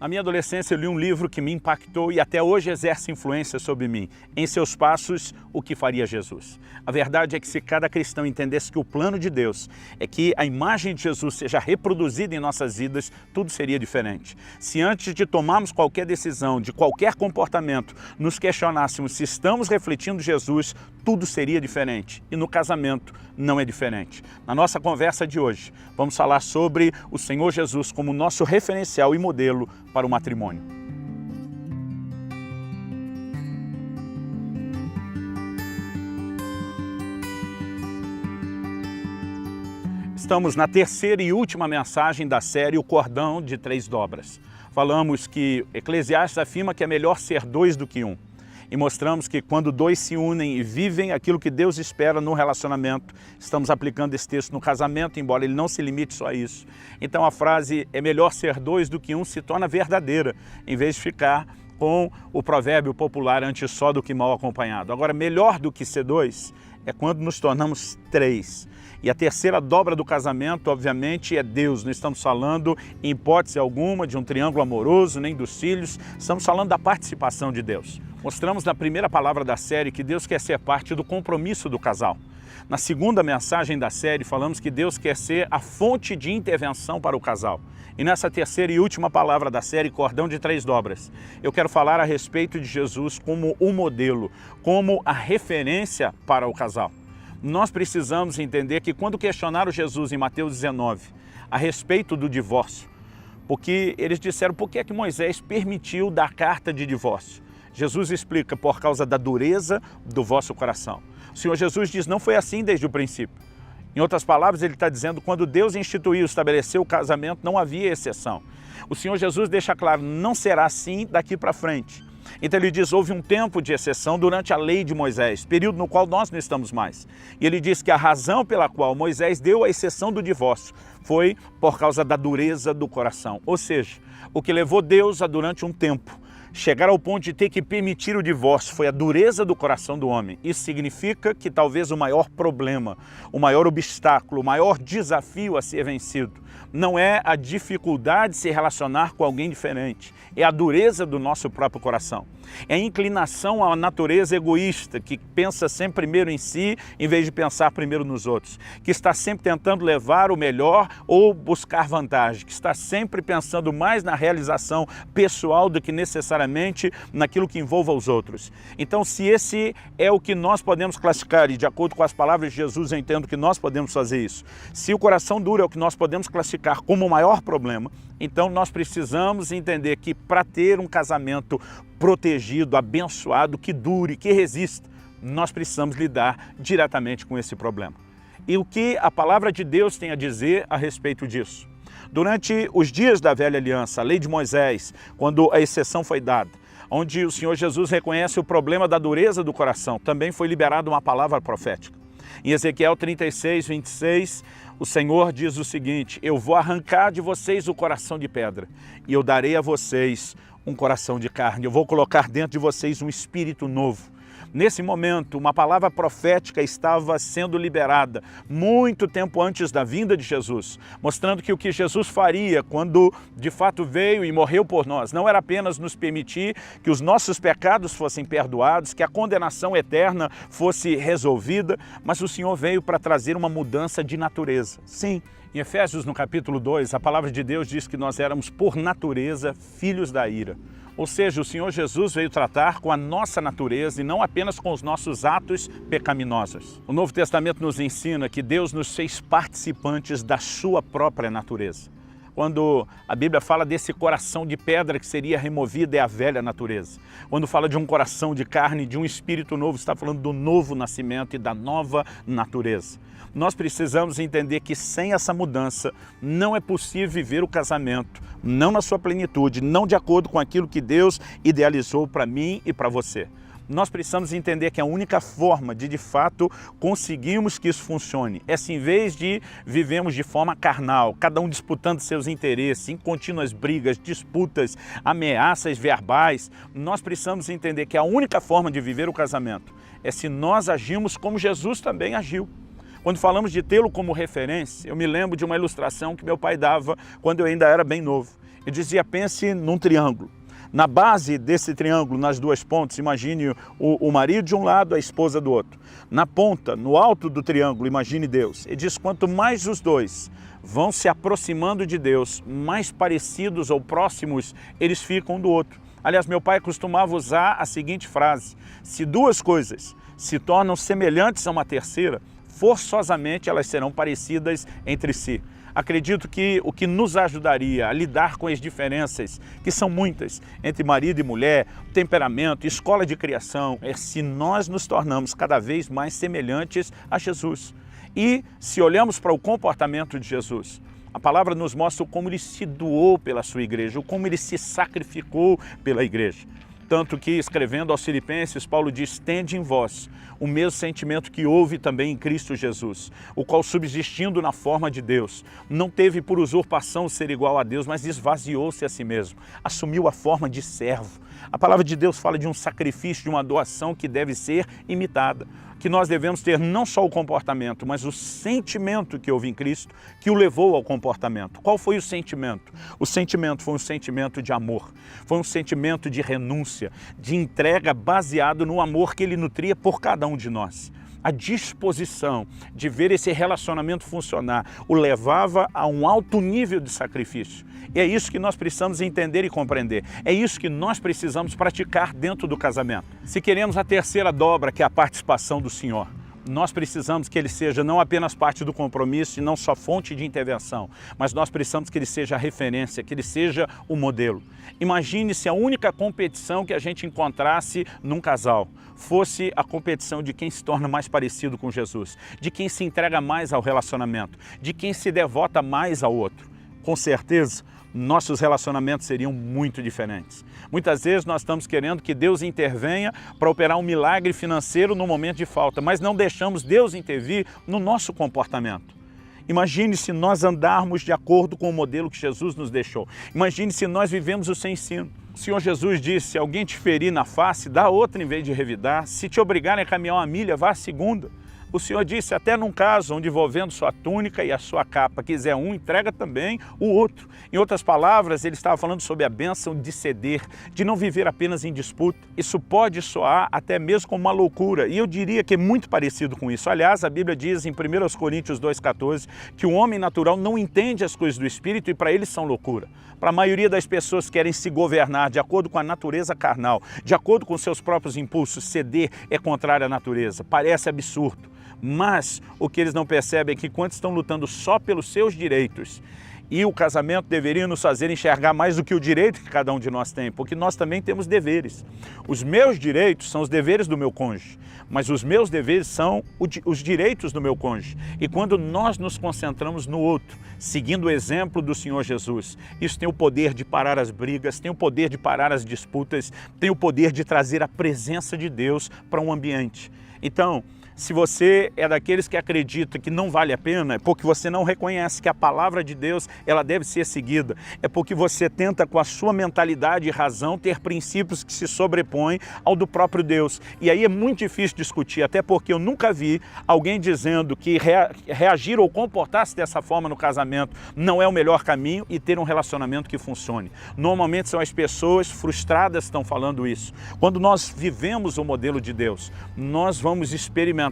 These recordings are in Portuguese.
Na minha adolescência eu li um livro que me impactou e até hoje exerce influência sobre mim. Em seus passos, o que faria Jesus? A verdade é que se cada cristão entendesse que o plano de Deus é que a imagem de Jesus seja reproduzida em nossas vidas, tudo seria diferente. Se antes de tomarmos qualquer decisão, de qualquer comportamento, nos questionássemos se estamos refletindo Jesus, tudo seria diferente. E no casamento não é diferente. Na nossa conversa de hoje, vamos falar sobre o Senhor Jesus como nosso referencial e modelo para o matrimônio. Estamos na terceira e última mensagem da série O Cordão de Três Dobras. Falamos que Eclesiastes afirma que é melhor ser dois do que um. E mostramos que quando dois se unem e vivem aquilo que Deus espera no relacionamento, estamos aplicando esse texto no casamento, embora ele não se limite só a isso. Então a frase é melhor ser dois do que um se torna verdadeira, em vez de ficar com o provérbio popular antes só do que mal acompanhado. Agora, melhor do que ser dois é quando nos tornamos três. E a terceira dobra do casamento, obviamente, é Deus. Não estamos falando, em hipótese alguma, de um triângulo amoroso, nem dos filhos. Estamos falando da participação de Deus. Mostramos na primeira palavra da série que Deus quer ser parte do compromisso do casal. Na segunda mensagem da série, falamos que Deus quer ser a fonte de intervenção para o casal. E nessa terceira e última palavra da série, Cordão de Três Dobras, eu quero falar a respeito de Jesus como o modelo, como a referência para o casal. Nós precisamos entender que quando questionaram Jesus em Mateus 19 a respeito do divórcio, porque eles disseram por que é que Moisés permitiu dar carta de divórcio. Jesus explica, por causa da dureza do vosso coração. O Senhor Jesus diz, não foi assim desde o princípio. Em outras palavras, ele está dizendo, quando Deus instituiu, estabeleceu o casamento, não havia exceção. O Senhor Jesus deixa claro, não será assim daqui para frente. Então ele diz, houve um tempo de exceção durante a lei de Moisés, período no qual nós não estamos mais. E ele diz que a razão pela qual Moisés deu a exceção do divórcio foi por causa da dureza do coração. Ou seja, o que levou Deus a durante um tempo chegar ao ponto de ter que permitir o divórcio foi a dureza do coração do homem. Isso significa que talvez o maior problema, o maior obstáculo, o maior desafio a ser vencido não é a dificuldade de se relacionar com alguém diferente, é a dureza do nosso próprio coração. É a inclinação à natureza egoísta, que pensa sempre primeiro em si, em vez de pensar primeiro nos outros, que está sempre tentando levar o melhor ou buscar vantagem, que está sempre pensando mais na realização pessoal do que necessariamente naquilo que envolva os outros. Então, se esse é o que nós podemos classificar, e de acordo com as palavras de Jesus eu entendo que nós podemos fazer isso, se o coração duro é o que nós podemos classificar como o maior problema, então nós precisamos entender que para ter um casamento protegido, abençoado, que dure, que resista, nós precisamos lidar diretamente com esse problema. E o que a palavra de Deus tem a dizer a respeito disso? Durante os dias da velha aliança, a lei de Moisés, quando a exceção foi dada, onde o Senhor Jesus reconhece o problema da dureza do coração, também foi liberada uma palavra profética. Em Ezequiel 36, 26, o Senhor diz o seguinte, eu vou arrancar de vocês o coração de pedra e eu darei a vocês um coração de carne. Eu vou colocar dentro de vocês um espírito novo. Nesse momento, uma palavra profética estava sendo liberada muito tempo antes da vinda de Jesus, mostrando que o que Jesus faria quando de fato veio e morreu por nós, não era apenas nos permitir que os nossos pecados fossem perdoados, que a condenação eterna fosse resolvida, mas o Senhor veio para trazer uma mudança de natureza. Sim, em Efésios, no capítulo 2, a palavra de Deus diz que nós éramos, por natureza, filhos da ira. Ou seja, o Senhor Jesus veio tratar com a nossa natureza e não apenas com os nossos atos pecaminosos. O Novo Testamento nos ensina que Deus nos fez participantes da sua própria natureza. Quando a Bíblia fala desse coração de pedra que seria removido, é a velha natureza. Quando fala de um coração de carne, de um espírito novo, está falando do novo nascimento e da nova natureza. Nós precisamos entender que sem essa mudança não é possível viver o casamento, não na sua plenitude, não de acordo com aquilo que Deus idealizou para mim e para você. Nós precisamos entender que a única forma de fato, conseguirmos que isso funcione é se em vez de vivemos de forma carnal, cada um disputando seus interesses, em contínuas brigas, disputas, ameaças verbais, nós precisamos entender que a única forma de viver o casamento é se nós agimos como Jesus também agiu. Quando falamos de tê-lo como referência, eu me lembro de uma ilustração que meu pai dava quando eu ainda era bem novo. Eu dizia, pense num triângulo. Na base desse triângulo, nas duas pontas, imagine o marido de um lado, a esposa do outro. Na ponta, no alto do triângulo, imagine Deus. Ele diz, quanto mais os dois vão se aproximando de Deus, mais parecidos ou próximos eles ficam um do outro. Aliás, meu pai costumava usar a seguinte frase: se duas coisas se tornam semelhantes a uma terceira, forçosamente elas serão parecidas entre si. Acredito que o que nos ajudaria a lidar com as diferenças, que são muitas, entre marido e mulher, temperamento, escola de criação, é se nós nos tornamos cada vez mais semelhantes a Jesus. E se olhamos para o comportamento de Jesus, a palavra nos mostra como ele se doou pela sua igreja, como ele se sacrificou pela igreja. Tanto que, escrevendo aos Filipenses, Paulo diz, tende em vós o mesmo sentimento que houve também em Cristo Jesus, o qual, subsistindo na forma de Deus, não teve por usurpação ser igual a Deus, mas esvaziou-se a si mesmo, assumiu a forma de servo. A palavra de Deus fala de um sacrifício, de uma doação que deve ser imitada, que nós devemos ter não só o comportamento, mas o sentimento que houve em Cristo, que o levou ao comportamento. Qual foi o sentimento? O sentimento foi um sentimento de amor, foi um sentimento de renúncia, de entrega baseado no amor que ele nutria por cada um de nós. A disposição de ver esse relacionamento funcionar o levava a um alto nível de sacrifício. E é isso que nós precisamos entender e compreender. É isso que nós precisamos praticar dentro do casamento. Se queremos a terceira dobra, que é a participação do Senhor, nós precisamos que ele seja não apenas parte do compromisso e não só fonte de intervenção, mas nós precisamos que ele seja a referência, que ele seja o modelo. Imagine se a única competição que a gente encontrasse num casal fosse a competição de quem se torna mais parecido com Jesus, de quem se entrega mais ao relacionamento, de quem se devota mais ao outro. Com certeza, nossos relacionamentos seriam muito diferentes. Muitas vezes nós estamos querendo que Deus intervenha para operar um milagre financeiro no momento de falta, mas não deixamos Deus intervir no nosso comportamento. Imagine se nós andarmos de acordo com o modelo que Jesus nos deixou. Imagine se nós vivemos o seu ensino. O Senhor Jesus disse, se alguém te ferir na face, dá outra em vez de revidar. Se te obrigarem a caminhar uma milha, vá a segunda. O Senhor disse, até num caso onde envolvendo sua túnica e a sua capa, quiser um, entrega também o outro. Em outras palavras, ele estava falando sobre a bênção de ceder, de não viver apenas em disputa. Isso pode soar até mesmo como uma loucura, e eu diria que é muito parecido com isso. Aliás, a Bíblia diz em 1 Coríntios 2,14 que o homem natural não entende as coisas do Espírito e para eles são loucura. Para a maioria das pessoas que querem se governar de acordo com a natureza carnal, de acordo com seus próprios impulsos, ceder é contrário à natureza. Parece absurdo. Mas o que eles não percebem é que quando estão lutando só pelos seus direitos, e o casamento deveria nos fazer enxergar mais do que o direito que cada um de nós tem, porque nós também temos deveres. Os meus direitos são os deveres do meu cônjuge, mas os meus deveres são os direitos do meu cônjuge. E quando nós nos concentramos no outro, seguindo o exemplo do Senhor Jesus, isso tem o poder de parar as brigas, tem o poder de parar as disputas, tem o poder de trazer a presença de Deus para um ambiente. Então, se você é daqueles que acredita que não vale a pena, é porque você não reconhece que a palavra de Deus ela deve ser seguida. É porque você tenta com a sua mentalidade e razão ter princípios que se sobrepõem ao do próprio Deus. E aí é muito difícil discutir, até porque eu nunca vi alguém dizendo que reagir ou comportar-se dessa forma no casamento não é o melhor caminho e ter um relacionamento que funcione. Normalmente são as pessoas frustradas que estão falando isso. Quando nós vivemos o modelo de Deus, nós vamos experimentar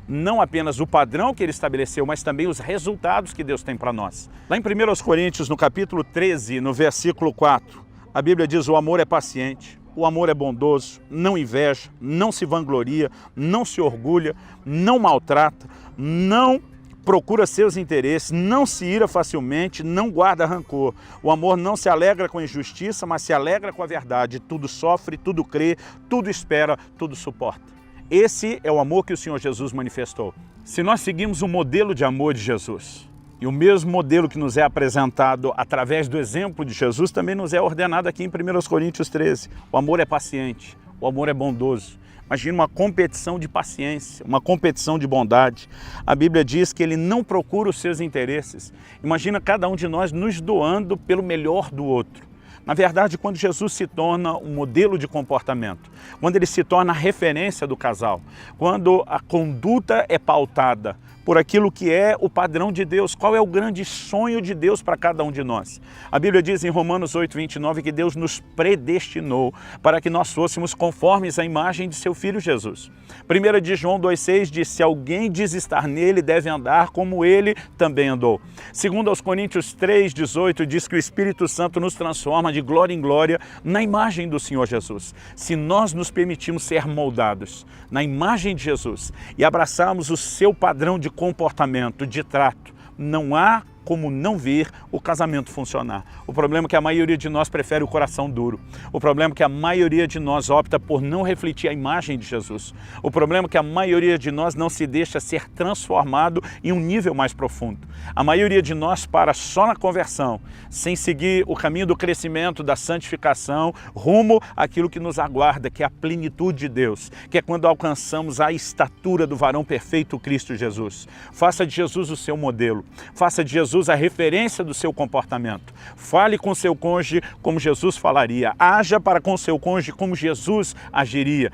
não apenas o padrão que ele estabeleceu, mas também os resultados que Deus tem para nós. Lá em 1 Coríntios, no capítulo 13, no versículo 4, a Bíblia diz, o amor é paciente, o amor é bondoso, não inveja, não se vangloria, não se orgulha, não maltrata, não procura seus interesses, não se ira facilmente, não guarda rancor. O amor não se alegra com a injustiça, mas se alegra com a verdade. Tudo sofre, tudo crê, tudo espera, tudo suporta. Esse é o amor que o Senhor Jesus manifestou. Se nós seguimos o modelo de amor de Jesus, e o mesmo modelo que nos é apresentado através do exemplo de Jesus, também nos é ordenado aqui em 1 Coríntios 13. O amor é paciente, o amor é bondoso. Imagina uma competição de paciência, uma competição de bondade. A Bíblia diz que ele não procura os seus interesses. Imagina cada um de nós nos doando pelo melhor do outro. Na verdade, quando Jesus se torna um modelo de comportamento, quando ele se torna a referência do casal, quando a conduta é pautada por aquilo que é o padrão de Deus. Qual é o grande sonho de Deus para cada um de nós? A Bíblia diz em Romanos 8:29 que Deus nos predestinou para que nós fôssemos conformes à imagem de seu Filho Jesus. 1 de João 2,6 diz: se alguém diz estar nele, deve andar como ele também andou. 2 Coríntios 3,18 diz que o Espírito Santo nos transforma de glória em glória na imagem do Senhor Jesus. Se nós nos permitimos ser moldados na imagem de Jesus e abraçarmos o seu padrão de comportamento, de trato, não há como não ver o casamento funcionar. O problema é que a maioria de nós prefere o coração duro. O problema é que a maioria de nós opta por não refletir a imagem de Jesus. O problema é que a maioria de nós não se deixa ser transformado em um nível mais profundo. A maioria de nós para só na conversão, sem seguir o caminho do crescimento, da santificação, rumo àquilo que nos aguarda, que é a plenitude de Deus, que é quando alcançamos a estatura do varão perfeito, Cristo Jesus. Faça de Jesus o seu modelo. Faça de Jesus a referência do seu comportamento. Fale com seu cônjuge como Jesus falaria. Haja para com seu cônjuge como Jesus agiria.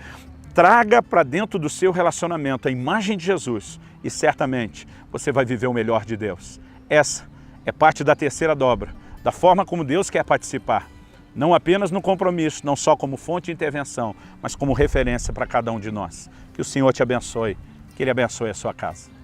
Traga para dentro do seu relacionamento a imagem de Jesus e certamente você vai viver o melhor de Deus. Essa é parte da terceira dobra, da forma como Deus quer participar. Não apenas no compromisso, não só como fonte de intervenção, mas como referência para cada um de nós. Que o Senhor te abençoe, que Ele abençoe a sua casa.